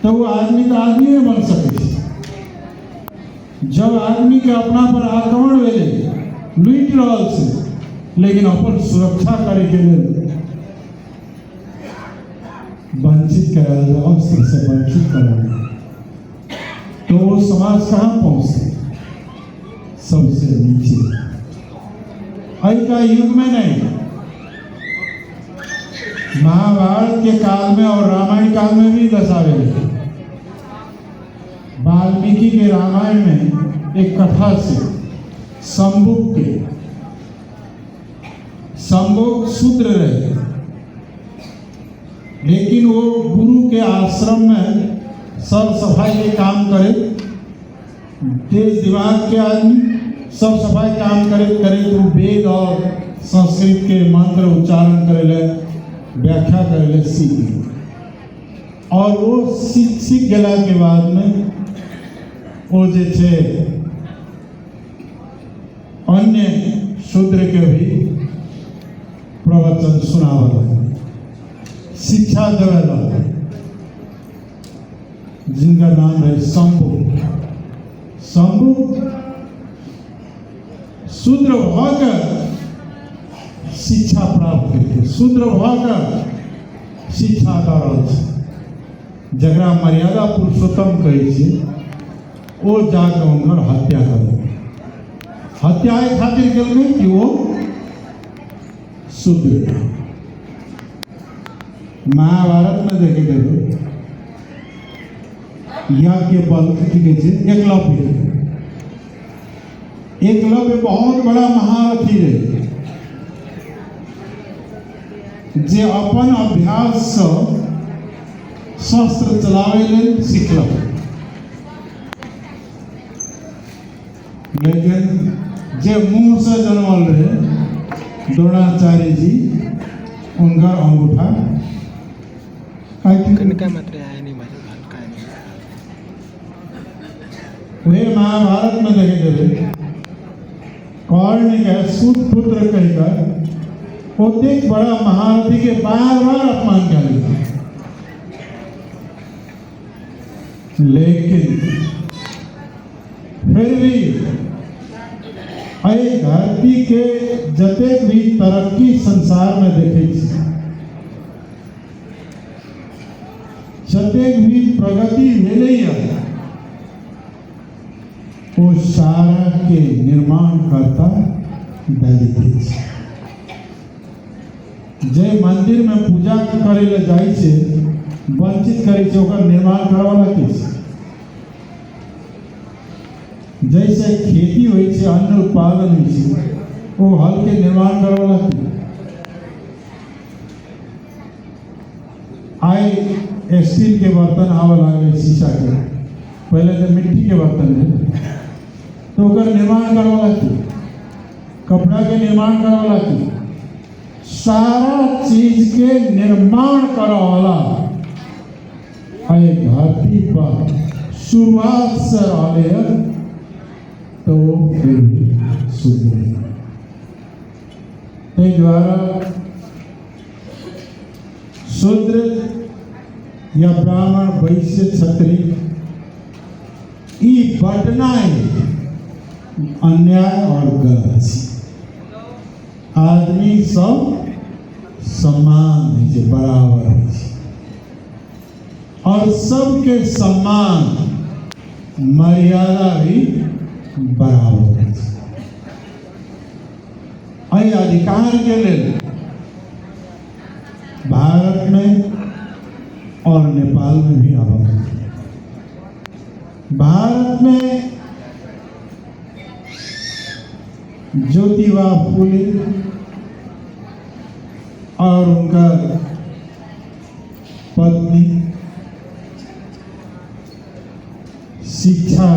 तो वो आदमी तो आदमी में बन सके। जब आदमी के अपना पर आक्रमण भेले लूट रहल से, लेकिन अपन सुरक्षा करे के लिए वंचित कराल, अस्त्र से वंचित कराल, तो वो समाज कहाँ पहुंचते? सबसे नीचे। आज का युग में नहीं, महाभारत के काल में और रामायण काल में भी दर्शावे गए। वाल्मीकि के रामायण में एक कथा से शंभुक शूद्र रहे, लेकिन वो गुरु के आश्रम में सब सफाई के काम करे, तेज दिमाग के आदमी सब सफाई काम करे तो वेद और संस्कृत के मंत्र उच्चारण करे, व्याख्या करे सीख। और वो सीख गला के बाद में वो जे छे अन्य शूद्र के भी प्रवचन सुनावल, शिक्षा देवल, जिनका नाम है शंभु। शूद्र होकर शिक्षा प्राप्त करके, शूद्र होकर शिक्षा कर, जगरा मर्यादा पुरुषोत्तम कहे, वो जाकर उनकर हत्या कर, हत्या खातिर कर कि वो शूद्र। महाभारत में देखे गए यज्ञ के बल एकलव्य बहुत बड़ा महारथी रहे, जे अपन अभ्यास से शस्त्र चलावे लेल सीखल, लेकिन जे मुंह से जन्मल रहे द्रोणाचार्य जी, उनका अंगूठा वे महाभारत में देखे गए कर्ण के सूत पुत्र कहकर वो एक बड़ा महारथी के बार बार अपमान कर, लेकिन फिर भी धरती के जतेक भी तरक्की संसार में देखे, जतेक भी प्रगति भेले, वो सारा के निर्माण करता दलित। जय मंदिर में पूजा करे ले जाए से वंचित करे से ओकर निर्माण करवाला किस, जैसे खेती हुई से अन्न उत्पादन हुई से वो हल के निर्माण करवाला की। आए स्टील के बर्तन आवा लगे, शीशा के, पहले तो मिट्टी के बर्तन है, तो ओकर निर्माण करवाला की, कपड़ा के निर्माण करवाला की, सारा चीज के निर्माण करवाला धरती पर शुरुआत से रहे, तो फिर शूद्र। ते द्वारा शूद्र या ब्राह्मण, वैश्य, क्षत्रिय ई बटनाएं अन्याय और गलत। आदमी सब सम्मान है, बराबर है, और सबके सम्मान मर्यादा भी बराबर है। अधिकार के लिए भारत में और नेपाल में भी आवाज है। भारत में ज्योतिबा फुले और उनका पत्नी शिक्षा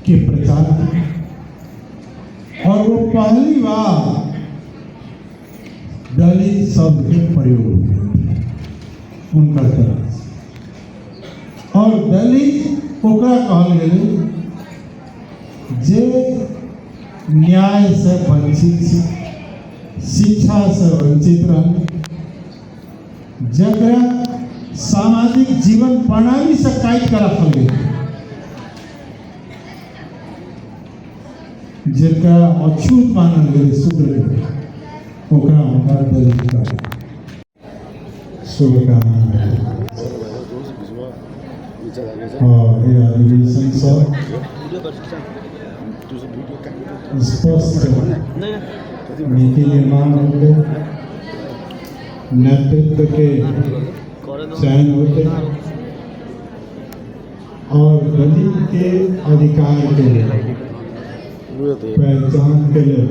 के प्रचार, और वो पहली बार दलित शब्द के प्रयोग उनका तरफ से, और दलित ओकरा कहल गए जे न्याय से वंचित, शिक्षा से वंचित रहे, जकरा सामाजिक जीवन प्रणाली से काट कर रखल गई, जिनका अछूत मानल गए शूद्र के ओकरा हमारा दलित का शुभकामना और ये अधिवेशन सब स्पष्ट नीति निर्माण होते, नेतृत्व के चयन होते और दलित के अधिकार के लिए, पहचान के लिए,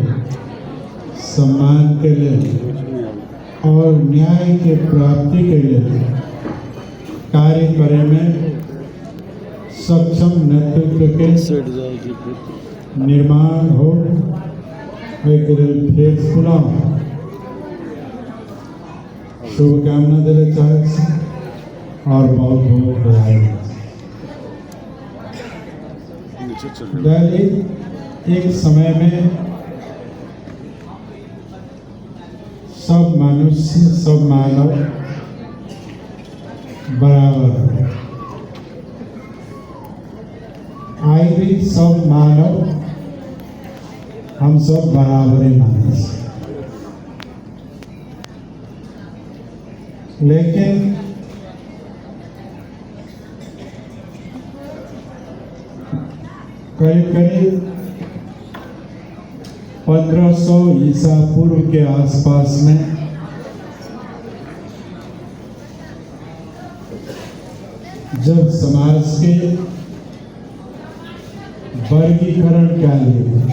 सम्मान के लिए और न्याय के प्राप्ति के लिए कार्य करे में सक्षम नेतृत्व के निर्माण हो, एक फिर पुनः शुभकामना देना चाहे और बहुत बहुत बधाई। दलित एक समय में सब मनुष्य, सब मानव बराबर, आई भी सब मानव हम सब बराबर ही माने, लेकिन करीब करीब 1500 ईसा पूर्व के आसपास में जब समाज के वर्गीकरण क्या लिया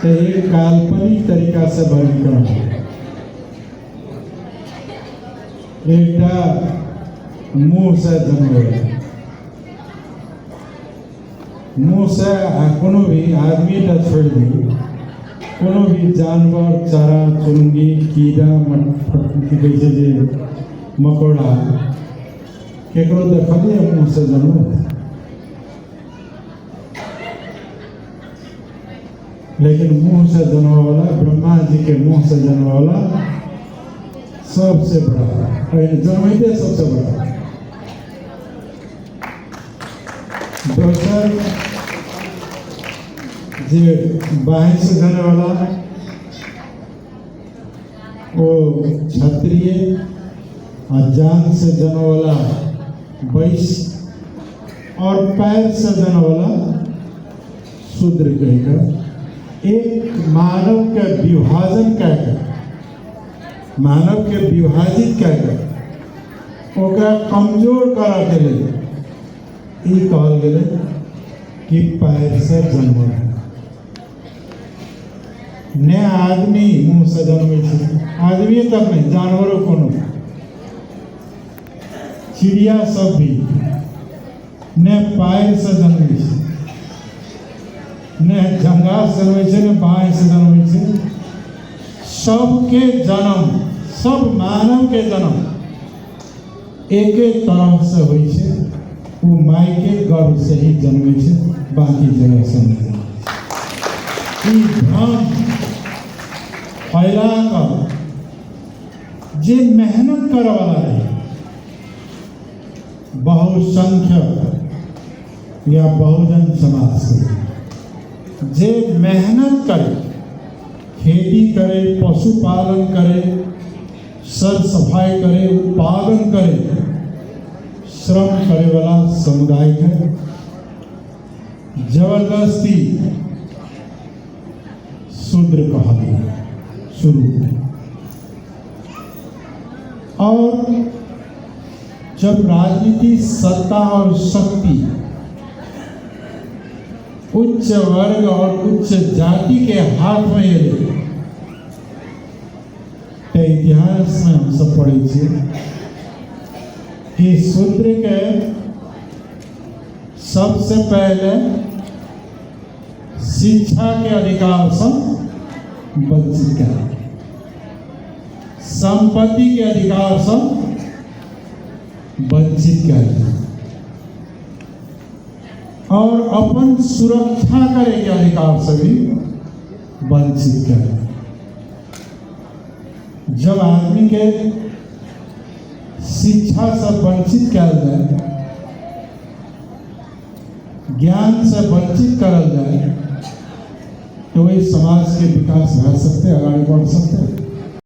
तो एक काल्पनिक तरीका से वर्गीकरण हो, एक मुंह से जन्म, मुंह से कोनो भी आदमी का छोड़ दी, कोनो भी जानवर, चारा, चुंगी, कीड़ा, कैसे जे मकोड़ा केकरो देखलिए मुंह से जन्म, लेकिन मुंह से जन्म वाला, ब्रह्मा जी के मुंह से जन्म वाला सबसे बड़ा, जन्मते सबसे बड़ा। दोसर जे बाहर से जाने वाला वो क्षत्रिय, और जान से जाने वाला वैश्य और पैर से जाने वाला शूद्र कहेगा। एक मानव के विभाजन कहकर, मानव के विभाजित कहकर ओकरा कमजोर करा के लिए ई कहल गए कि पैर से जन्म ने आदमी मुंह से जन्मे, आदमी तक नहीं, जानवरों को चिड़िया सब भी ने पैर से जन्मे, ने जंगा से जन्मे, ने बाएं से जन्मे। सबके जन्म, सब मानव के जन्म एक एक तरह से होइ छै, वो माय के गर्भ से ही जन्मे छै, बाकी जगह से नहीं। ई भ्रम फैला कर जे मेहनत करे वाला है, बहुसंख्यक या बहुजन समाज से जे मेहनत करे, खेती करे, पशुपालन करे, सर सफाई करे, उत्पादन करे, श्रम करे वाला समुदाय है, जबरदस्ती शूद्र कहा गया शुरू। और जब राजनीति, सत्ता और शक्ति उच्च वर्ग और उच्च जाति के हाथ में ये इतिहास में हम सब पढ़े कि शूद्र के सबसे पहले शिक्षा के अधिकार से वंचित कर, संपत्ति के अधिकार से वंचित कर, और अपन सुरक्षा करे के अधिकार से भी वंचित कर। जब आदमी के शिक्षा से वंचित कल जाए, ज्ञान से वंचित करल जाए, तो वही समाज के विकास भर सकते, आगे बढ़ सकते।